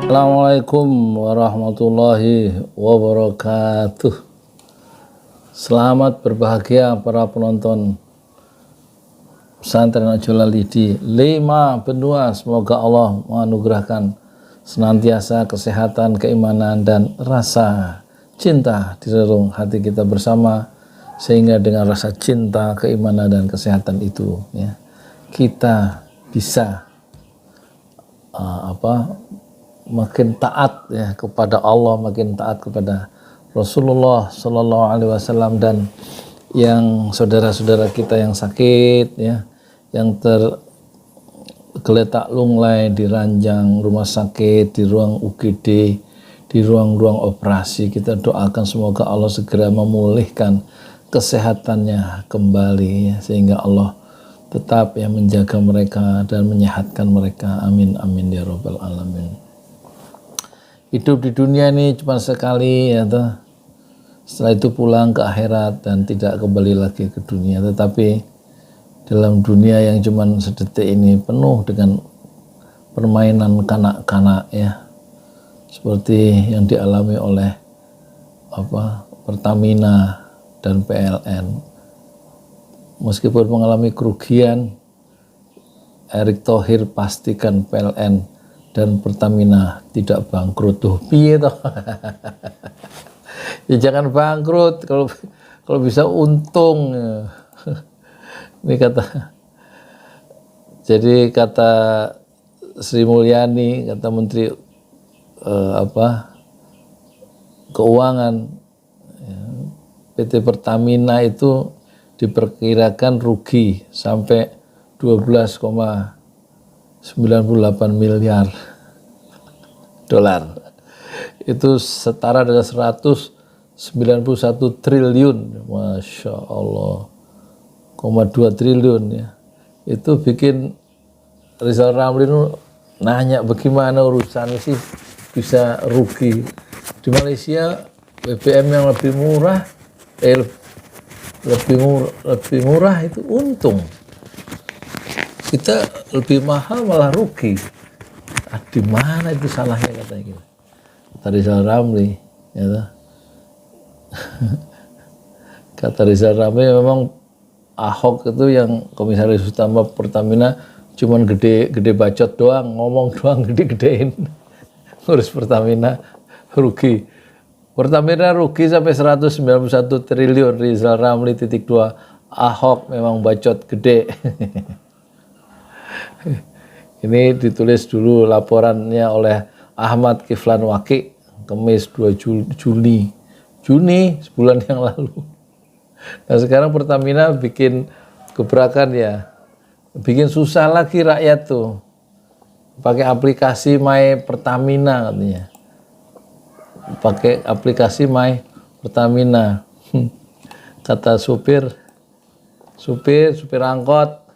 Assalamualaikum warahmatullahi wabarakatuh. Selamat berbahagia para penonton pesantren Ajolali di 5 benua. Semoga Allah menganugerahkan senantiasa kesehatan, keimanan, dan rasa cinta di relung hati kita bersama, sehingga dengan rasa cinta, keimanan, dan kesehatan itu ya, kita bisa makin taat ya kepada Allah, makin taat kepada Rasulullah Sallallahu Alaihi Wasallam, dan yang saudara-saudara kita yang sakit ya, yang tergeletak lunglai di ranjang rumah sakit, di ruang UGD, di ruang-ruang operasi, kita doakan semoga Allah segera memulihkan kesehatannya kembali ya, sehingga Allah tetap ya menjaga mereka dan menyehatkan mereka. Amin amin ya rabbal alamin. Hidup di dunia ini cuma sekali ya toh. Setelah itu pulang ke akhirat dan tidak kembali lagi ke dunia. Tetapi dalam dunia yang cuma sedetik ini penuh dengan permainan kanak-kanak ya, seperti yang dialami oleh Pertamina dan PLN. Meskipun mengalami kerugian, Erick Thohir pastikan PLN dan Pertamina tidak bangkrut. Tuh piye toh? Ya jangan bangkrut, kalau bisa untung. Ini kata Sri Mulyani, kata Menteri Keuangan, ya, PT Pertamina itu diperkirakan rugi sampai 12,98 miliar dolar. Itu setara dengan 191 triliun, Masya Allah, 2 triliun ya. Itu bikin Rizal Ramli nanya bagaimana urusan sih bisa rugi. Di Malaysia BBM yang lebih murah itu untung. Kita lebih mahal malah rugi. Di mana itu salahnya, katanya gitu. Kata Rizal Ramli, ya. Kata Rizal Ramli memang Ahok itu yang komisaris utama Pertamina cuman gede bacot doang, ngomong doang gede-gedein. Ngurus Pertamina rugi. Pertamina rugi sampai 191 triliun, Rizal Ramli .2. Ahok memang bacot gede. Ini ditulis dulu laporannya oleh Ahmad Kiflan Waki, Kamis 2 Juni, sebulan yang lalu. Nah sekarang Pertamina bikin gebrakan ya, bikin susah lagi rakyat tuh, pakai aplikasi My Pertamina katanya, pakai aplikasi My Pertamina. Kata supir angkot,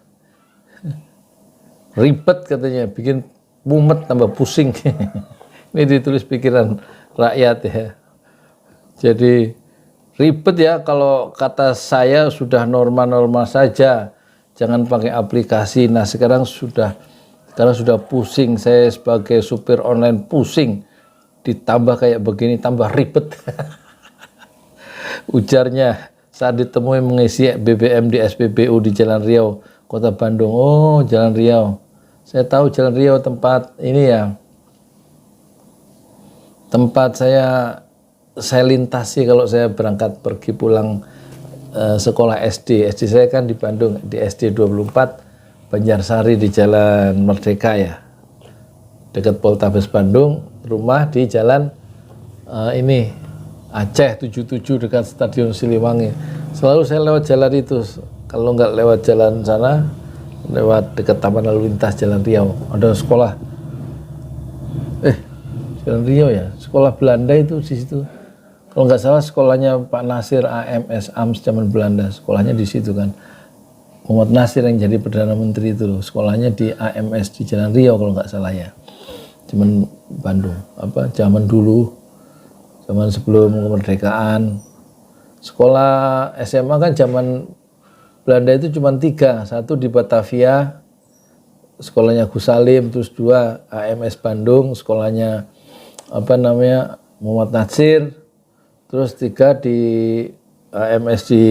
ribet katanya, bikin mumet tambah pusing. Ini ditulis pikiran rakyat ya. Jadi ribet ya, kalau kata saya sudah normal-normal saja, jangan pakai aplikasi. Nah sekarang sudah pusing, saya sebagai supir online pusing, ditambah kayak begini tambah ribet. Ujarnya saat ditemui mengisi BBM di SPBU di Jalan Riau, Kota Bandung. Oh, Jalan Riau. Saya tahu Jalan Riau, tempat ini ya, tempat saya lintasi kalau saya berangkat pergi pulang sekolah SD. SD saya kan di Bandung, di SD 24 Banjarsari di Jalan Merdeka ya, dekat Poltabes Bandung. Rumah di Jalan ini Aceh 77 dekat Stadion Siliwangi. Selalu saya lewat jalan itu. Kalau nggak lewat jalan sana, lewat dekat Taman Lalu Lintas Jalan Riau, ada sekolah. Jalan Riau ya, sekolah Belanda itu di situ. Kalau nggak salah sekolahnya Pak Nasir AMS, AMS zaman Belanda, sekolahnya di situ kan. Muhammad Nasir yang jadi Perdana Menteri itu loh, sekolahnya di AMS di Jalan Riau kalau nggak salah ya. Zaman Bandung, zaman dulu, zaman sebelum kemerdekaan. Sekolah SMA kan zaman Belanda itu cuma 3, satu di Batavia, sekolahnya Gus Salim, terus 2 AMS Bandung, sekolahnya apa namanya Muhammad Natsir, terus 3 di AMS di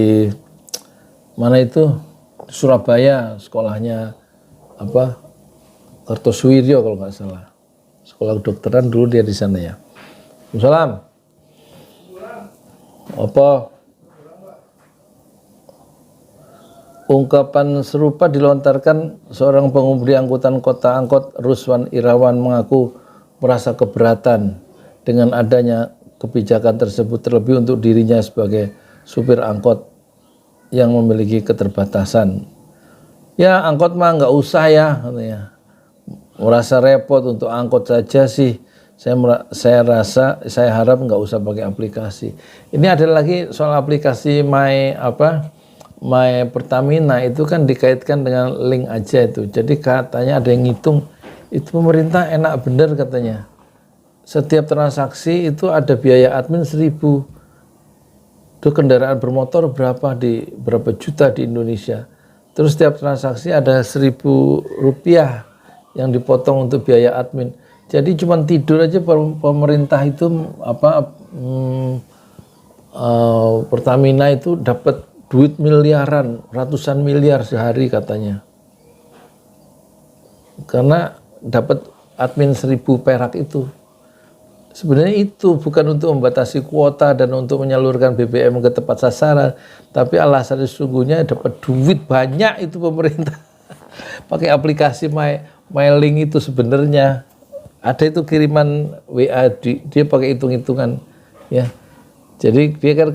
mana itu Surabaya, sekolahnya apa Kartosuwiryo kalau nggak salah, sekolah kedokteran dulu dia di sana ya. Assalamualaikum. Apa ungkapan serupa dilontarkan seorang pengemudi angkutan kota angkot Ruswan Irawan mengaku merasa keberatan dengan adanya kebijakan tersebut, terlebih untuk dirinya sebagai supir angkot yang memiliki keterbatasan. Ya angkot mah nggak usah ya, katanya. Merasa repot untuk angkot saja sih. Saya harap nggak usah pakai aplikasi. Ini ada lagi soal aplikasi My Pertamina itu kan dikaitkan dengan link aja itu. Jadi katanya ada yang ngitung itu pemerintah enak bener katanya. Setiap transaksi itu ada biaya admin 1.000. Itu kendaraan bermotor berapa juta di Indonesia. Terus setiap transaksi ada 1.000 rupiah yang dipotong untuk biaya admin. Jadi cuma tidur aja pemerintah itu Pertamina itu dapat duit miliaran, ratusan miliar sehari katanya. Karena dapat admin 1.000 perak itu. Sebenarnya itu bukan untuk membatasi kuota dan untuk menyalurkan BBM ke tepat sasaran, tapi alasannya sesungguhnya dapat duit banyak itu pemerintah. Pakai aplikasi MyLink itu sebenarnya ada itu kiriman WA dia pakai hitung-hitungan ya. Jadi dia kan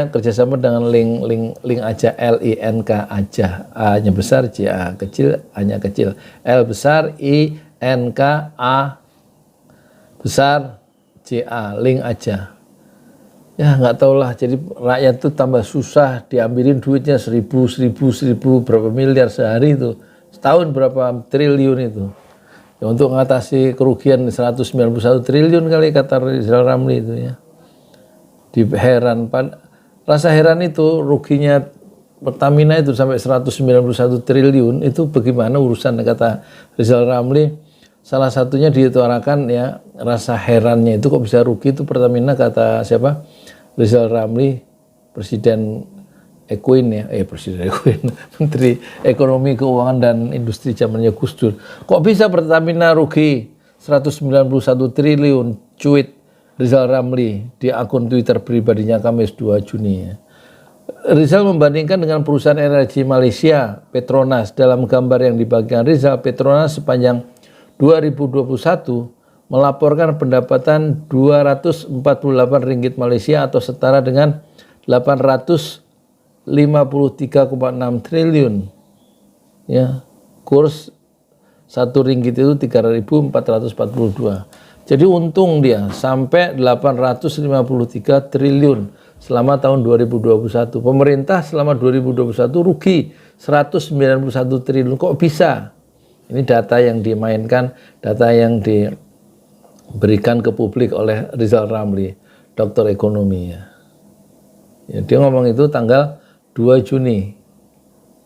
kerjasama dengan link aja, LINK aja, A-nya besar, JA kecil, A-nya kecil, L besar, INK A besar, JA, link aja. Ya nggak tau lah, jadi rakyat tuh tambah susah, diambilin duitnya 1.000 berapa miliar sehari itu, setahun berapa triliun itu. Ya, untuk mengatasi kerugian 191 triliun kali kata Rizal Ramli itu ya. Rasa heran itu ruginya Pertamina itu sampai 191 triliun itu bagaimana urusan kata Rizal Ramli. Salah satunya diutarakan ya rasa herannya itu kok bisa rugi itu Pertamina kata siapa? Rizal Ramli, Presiden Ekuin ya, Presiden Ekuin, Menteri Ekonomi Keuangan dan Industri zamannya Gus Dur. Kok bisa Pertamina rugi 191 triliun, cuit Rizal Ramli di akun Twitter pribadinya Kamis 2 Juni ya. Rizal membandingkan dengan perusahaan energi Malaysia, Petronas. Dalam gambar yang dibagikan Rizal, Petronas sepanjang 2021 melaporkan pendapatan 248 ringgit Malaysia atau setara dengan 853,6 triliun. Ya, kurs 1 ringgit itu 3.442. Jadi untung dia sampai 853 triliun selama tahun 2021. Pemerintah selama 2021 rugi 191 triliun. Kok bisa? Ini data yang dimainkan, data yang diberikan ke publik oleh Rizal Ramli, dokter ekonomi ya. Ya, dia ngomong itu tanggal 2 Juni.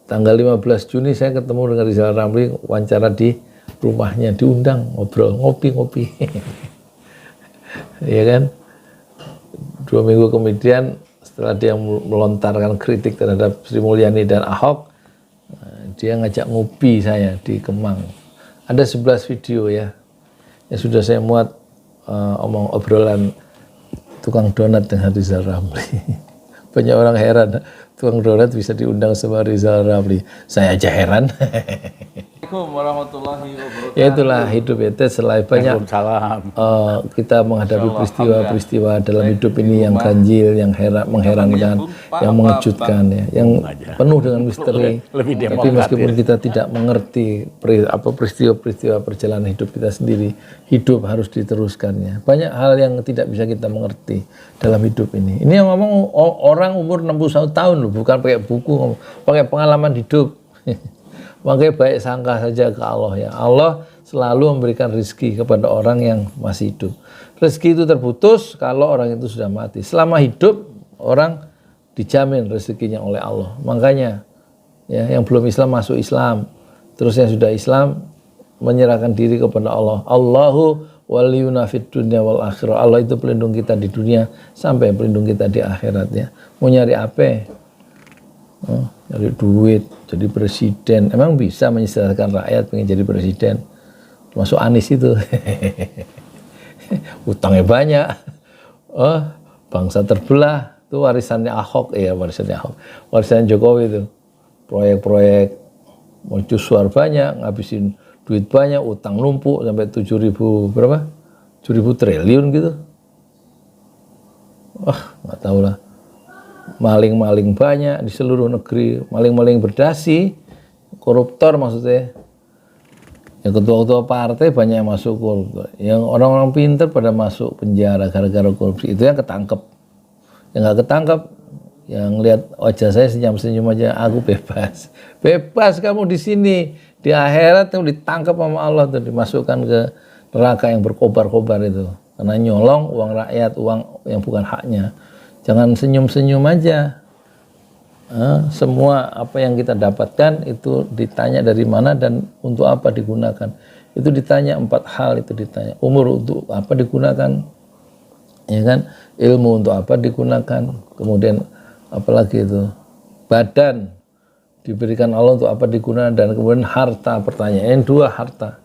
Tanggal 15 Juni saya ketemu dengan Rizal Ramli, wawancara di rumahnya, diundang ngobrol, ngopi-ngopi. Ya kan? 2 minggu kemudian setelah dia melontarkan kritik terhadap Sri Mulyani dan Ahok, dia ngajak ngopi saya di Kemang. Ada 11 video ya. Ya sudah saya muat obrolan tukang donat dengan Rizal Ramli. Banyak orang heran, tukang donat bisa diundang sama Rizal Ramli. Saya aja heran. Assalamualaikum warahmatullahi wabarakatuh. Ya itulah hidup ya, selain banyak kita menghadapi peristiwa-peristiwa dalam hidup ini yang ganjil, yang mengherankan, yang mengejutkan ya, yang penuh dengan misteri. Tapi meskipun kita tidak mengerti peristiwa-peristiwa perjalanan hidup kita sendiri, hidup harus diteruskan ya. Banyak hal yang tidak bisa kita mengerti dalam hidup ini. Ini yang ngomong orang umur 61 tahun loh, bukan pakai buku, pakai pengalaman hidup. Makanya baik sangka saja ke Allah ya. Allah selalu memberikan rezeki kepada orang yang masih hidup. Rezeki itu terputus kalau orang itu sudah mati. Selama hidup orang dijamin rezekinya oleh Allah. Makanya ya yang belum Islam masuk Islam. Terus yang sudah Islam menyerahkan diri kepada Allah. Allahu waliyuna fid dunya wal akhirah. Allah itu pelindung kita di dunia sampai pelindung kita di akhirat ya. Mau nyari apa? Nyari duit, jadi presiden. Emang bisa menyesalkan rakyat pengen jadi presiden? Masuk Anies itu. Utangnya banyak. Bangsa terbelah. Itu warisannya Ahok. Warisannya Ahok. Warisan Jokowi itu. Proyek-proyek mercusuar banyak, ngabisin duit banyak, utang numpuk sampai 7.000 berapa? 7.000 triliun gitu. Nggak tahu lah. Maling-maling banyak di seluruh negeri, maling-maling berdasi, koruptor maksudnya. Yang ketua-ketua partai banyak yang masuk koruptor. Yang orang-orang pintar pada masuk penjara gara-gara korupsi. Itu yang ketangkep. Yang nggak ketangkep, yang lihat wajah saya senyum-senyum aja, aku bebas. Bebas kamu di sini. Di akhirat kamu ditangkap sama Allah dan dimasukkan ke neraka yang berkobar-kobar itu. Karena nyolong uang rakyat, uang yang bukan haknya. Jangan senyum-senyum aja. Semua apa yang kita dapatkan itu ditanya dari mana dan untuk apa digunakan. Itu ditanya 4 hal itu ditanya. Umur untuk apa digunakan? Ya kan? Ilmu untuk apa digunakan? Kemudian apalagi itu? Badan diberikan Allah untuk apa digunakan, dan kemudian harta. Pertanyaan 2, harta.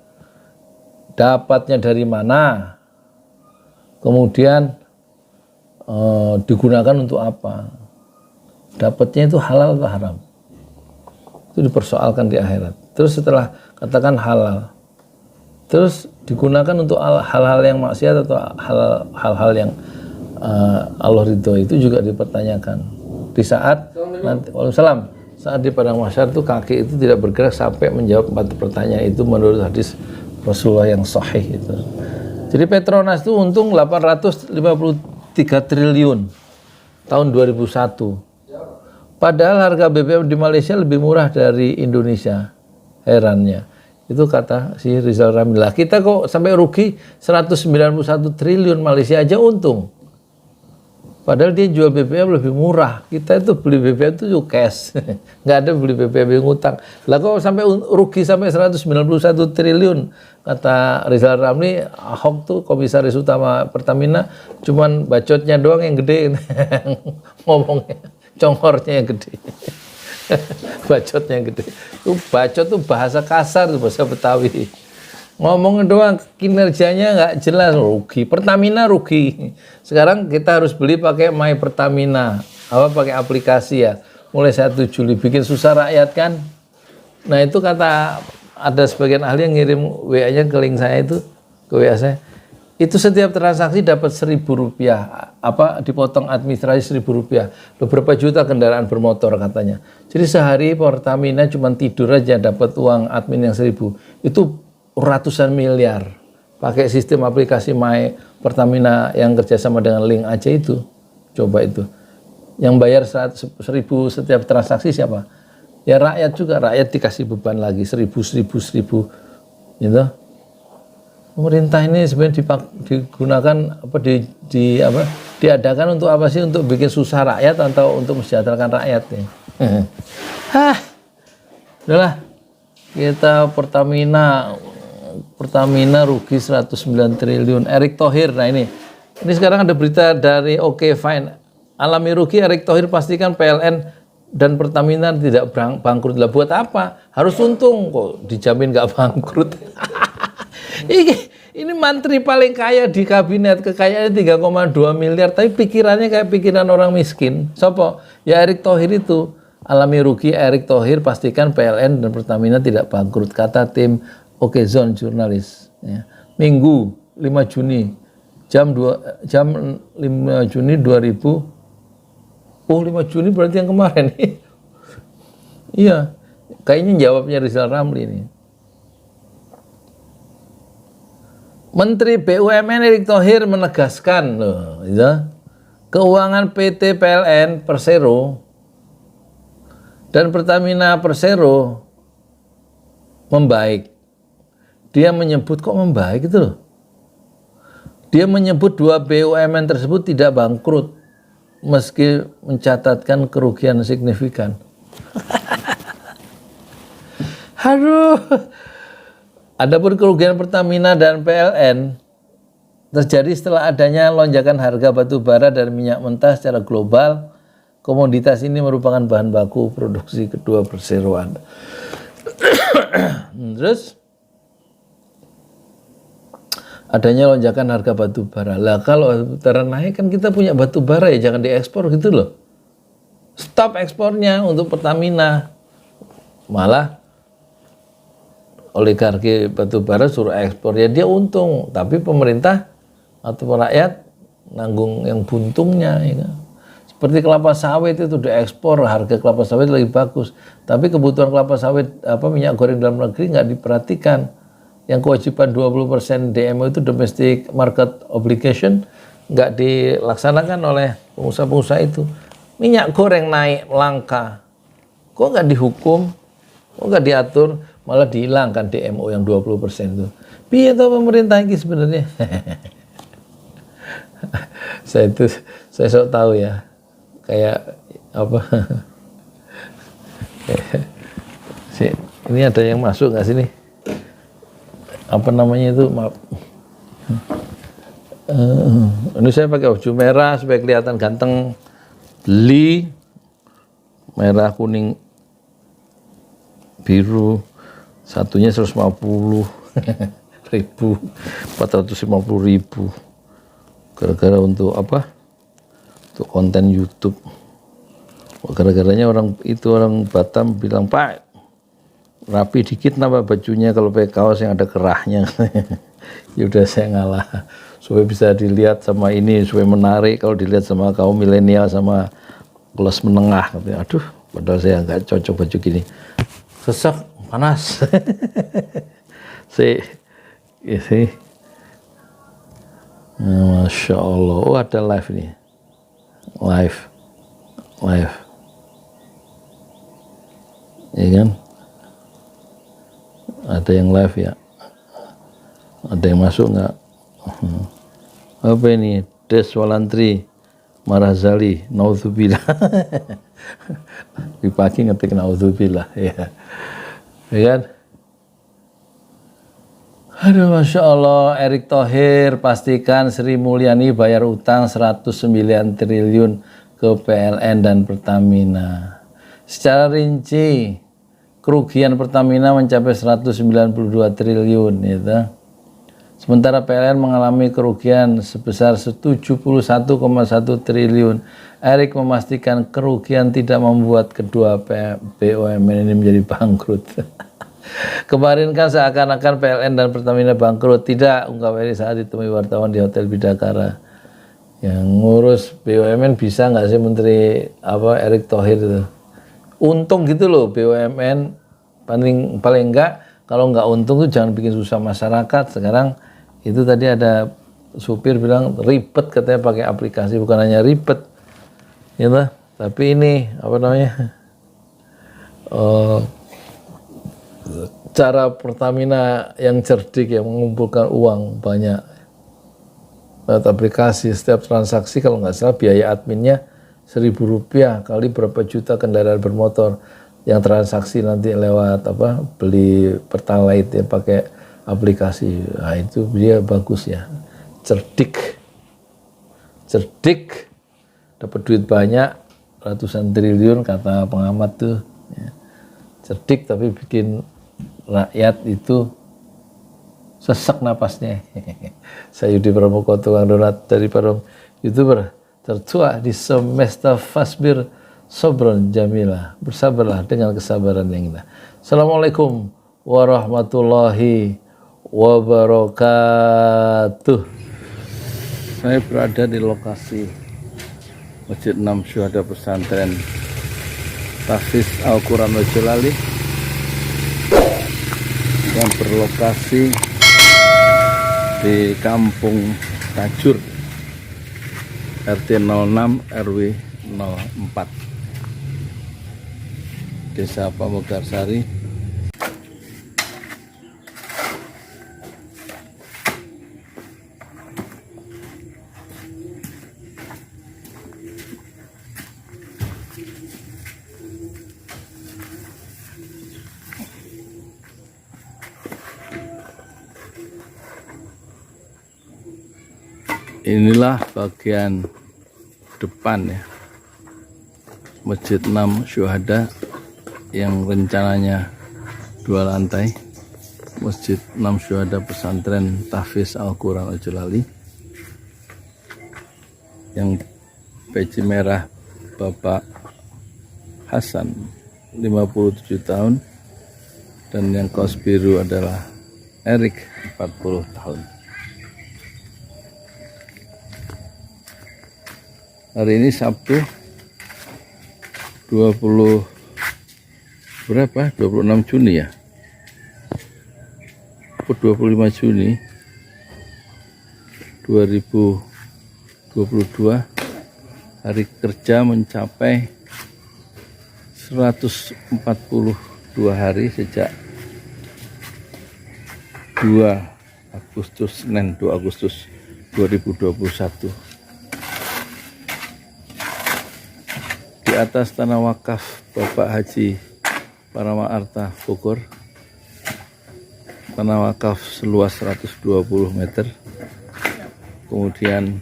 Dapatnya dari mana? Kemudian digunakan untuk apa? Dapatnya itu halal atau haram? Itu dipersoalkan di akhirat. Terus setelah katakan halal, terus digunakan untuk hal-hal yang maksiat atau hal-hal yang Allah ridho, itu juga dipertanyakan. Di saat nanti, waalaikumsalam, saat di padang mahsyar itu kaki itu tidak bergerak sampai menjawab 4 pertanyaan itu menurut hadis Rasulullah yang sahih itu. Jadi Petronas itu untung 853 triliun tahun 2001. Padahal harga BBM di Malaysia lebih murah dari Indonesia. Herannya. Itu kata si Rizal Ramli. Lah kita kok sampai rugi 191 triliun, Malaysia aja untung. Padahal dia jual BBM lebih murah. Kita itu beli BBM itu cash. Nggak ada beli BBM yang ngutang. Lah kok sampai rugi sampai 191 triliun. Kata Rizal Ramli, Ahok tuh komisaris utama Pertamina, cuman bacotnya doang yang gede. Ngomongnya, congornya yang gede. Bacotnya yang gede. Tuh bacot tuh bahasa kasar, tuh bahasa Betawi. Ngomongin doang, kinerjanya nggak jelas, rugi. Pertamina rugi. Sekarang kita harus beli pakai My Pertamina, pakai aplikasi ya. Mulai 1 Juli, bikin susah rakyat kan. Nah itu kata ada sebagian ahli yang ngirim WA-nya ke link saya itu, ke WA saya. Itu setiap transaksi dapat Rp1.000, dipotong administrasi Rp1.000. Beberapa juta kendaraan bermotor katanya. Jadi sehari Pertamina cuma tidur aja dapat uang admin yang 1.000. Itu ratusan miliar. Pakai sistem aplikasi My Pertamina yang kerjasama dengan Link aja itu. Coba itu. Yang bayar 1.000 setiap transaksi siapa? Ya rakyat juga. Rakyat dikasih beban lagi 1.000 gitu. Pemerintah ini sebenarnya digunakan diadakan untuk apa sih? Untuk bikin susah rakyat atau untuk mensejahterakan rakyat ya? Udahlah. Kita Pertamina rugi 109 triliun. Erick Thohir, nah ini sekarang ada berita dari Oke Fine. Alami rugi, Erick Thohir pastikan PLN dan Pertamina tidak bangkrut. Lah buat apa? Harus untung kok, dijamin nggak bangkrut. Ini menteri paling kaya di kabinet, kekayaannya 3,2 miliar, tapi pikirannya kayak pikiran orang miskin. Sopo? Ya Erick Thohir itu. Alami rugi, Erick Thohir pastikan PLN dan Pertamina tidak bangkrut, kata tim Oke Zone jurnalis. Ya. Minggu 5 Juni jam 5 Juni 2000. Oh 5 Juni berarti yang kemarin. Iya, kayaknya jawabnya Rizal Ramli ini. Menteri BUMN Erick Thohir menegaskan, keuangan PT PLN Persero dan Pertamina Persero membaik. Dia menyebut kok membaik itu loh. Dia menyebut 2 BUMN tersebut tidak bangkrut meski mencatatkan kerugian signifikan. Aduh. Adapun kerugian Pertamina dan PLN terjadi setelah adanya lonjakan harga batu bara dan minyak mentah secara global. Komoditas ini merupakan bahan baku produksi kedua perseroan. Terus adanya lonjakan harga batu bara. Lah kalau batu bara naik kan kita punya batu bara ya jangan diekspor gitu loh. Stop ekspornya untuk Pertamina. Malah oligarki batu bara suruh ekspor ya dia untung, tapi pemerintah atau rakyat nanggung yang buntungnya ya kan? Seperti kelapa sawit itu diekspor, harga kelapa sawit lagi bagus, tapi kebutuhan kelapa sawit minyak goreng dalam negeri nggak diperhatikan. Yang kewajiban 20% DMO itu domestic market obligation nggak dilaksanakan oleh pengusaha-pengusaha itu. Minyak goreng naik langka, kok nggak dihukum, kok nggak diatur, malah dihilangkan DMO yang 20% itu. Piye tahu pemerintah ini sebenarnya? saya sok tahu ya. Kayak apa? Ini ada yang masuk nggak sini? Apa namanya itu? Maaf. Ini saya pakai baju merah supaya kelihatan ganteng. Beli merah, kuning, biru. Satunya 150 ribu, 450 ribu. Gara-gara untuk apa? Untuk konten YouTube. Gara-garanya orang Batam bilang, Pak, rapi dikit nambah bajunya kalau pakai kaos yang ada kerahnya. Ya udah saya ngalah supaya bisa dilihat sama ini, supaya menarik kalau dilihat sama kaum milenial sama kelas menengah. Aduh, padahal saya nggak cocok baju gini. Sesak, panas. sih. Masya Allah. Oh ada live nih. Live. Ya kan? Ada yang live ya. Ada yang masuk nggak? Apa ini? Deswalantri Marazali naudzubillah. Di pagi ngetik naudzubillah ya. Ya kan? Aduh, Masya Allah, Erick Thohir pastikan Sri Mulyani bayar utang 109 triliun ke PLN dan Pertamina. Secara rinci, kerugian Pertamina mencapai 192 triliun. Gitu. Sementara PLN mengalami kerugian sebesar 71,1 triliun. Erick memastikan kerugian tidak membuat kedua BUMN ini menjadi bangkrut. Kemarin kan seakan-akan PLN dan Pertamina bangkrut. Tidak, ungkap Erick saat ditemui wartawan di Hotel Bidakara. Yang ngurus BUMN bisa nggak sih Menteri Erick Thohir itu? Untung gitu loh BUMN, paling enggak kalau nggak untung tuh jangan bikin susah masyarakat. Sekarang itu tadi ada supir bilang ribet katanya pakai aplikasi, bukan hanya ribet, gitu. Tapi ini cara Pertamina yang cerdik yang mengumpulkan uang banyak lewat aplikasi. Setiap transaksi kalau nggak salah biaya adminnya Rp1.000 kali berapa juta kendaraan bermotor yang transaksi nanti lewat beli Pertalite ya pakai aplikasi. Nah itu dia bagus ya, cerdik, dapat duit banyak ratusan triliun kata pengamat tuh ya. Cerdik tapi bikin rakyat itu sesak napasnya. Saya Yudi Pramuko, tukang donat dari Parung, YouTuber tertua di semesta Fasbir Sobron Jamila. Bersabarlah dengan kesabaran yang indah. Assalamualaikum warahmatullahi wabarakatuh. Saya berada di lokasi Masjid 6 Syuhada Pesantren Tahfiz Al-Quran Al-Jalali yang berlokasi di Kampung Tajur RT 06 RW 04 Desa Pamogarsari. Inilah bagian depan ya, Masjid 6 Syuhada yang rencananya 2 lantai. Masjid 6 Syuhada Pesantren Tahfiz Al-Quran Ojolali yang peci merah Bapak Hasan 57 tahun dan yang kaos biru adalah Erik 40 tahun. Hari ini Sabtu 26 Juni ya, 25 Juni 2022. Hari kerja mencapai 142 hari sejak 2 Agustus 2021. Di atas tanah wakaf Bapak Haji Parama Arta Bogor, tanah wakaf seluas 120 meter. Kemudian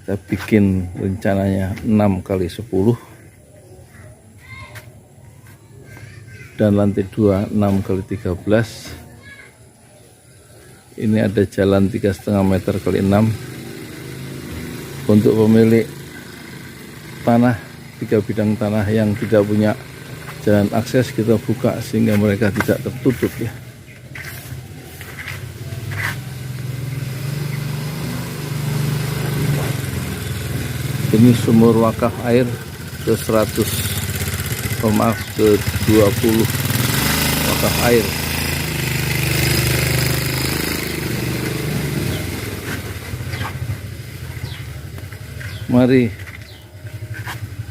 kita bikin rencananya 6x10 dan lantai 2 6x13. Ini ada jalan 3,5 meter x 6 untuk pemilik tanah, 3 bidang tanah yang tidak punya jalan akses kita buka sehingga mereka tidak tertutup ya. Ini sumur wakaf air ke 100, ke 20 wakaf air. Mari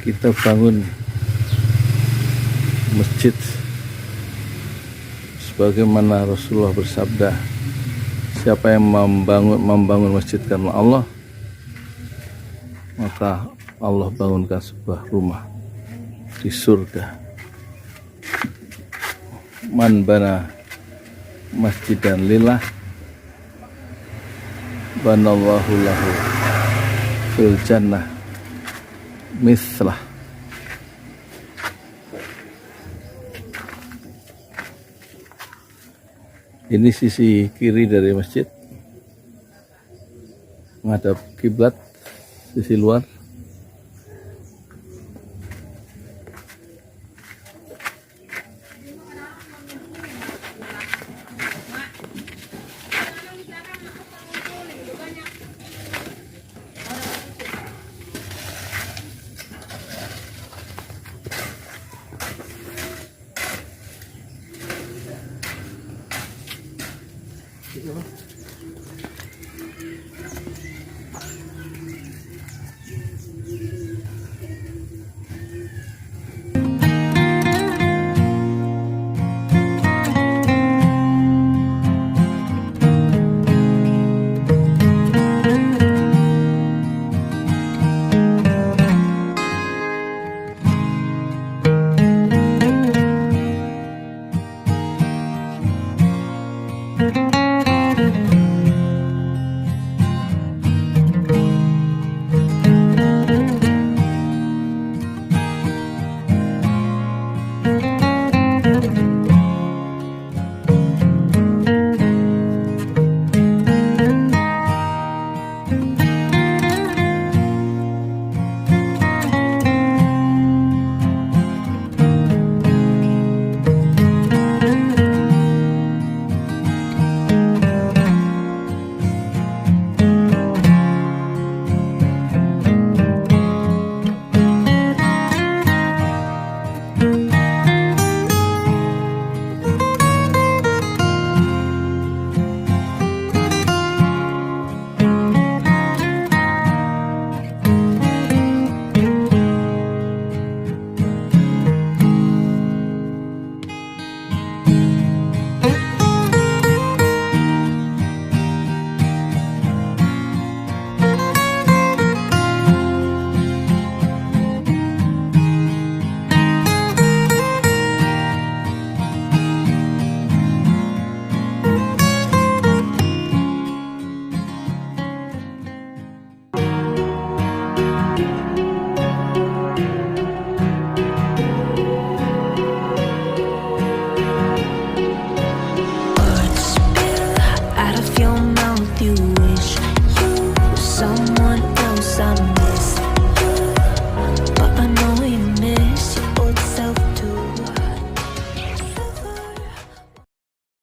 kita bangun masjid sebagaimana Rasulullah bersabda, siapa yang membangun masjid karena Allah, maka Allah bangunkan sebuah rumah di surga. Man bana masjidan lillah banallahu lahu fil jannah mislah. Ini sisi kiri dari masjid, menghadap kiblat, sisi luar.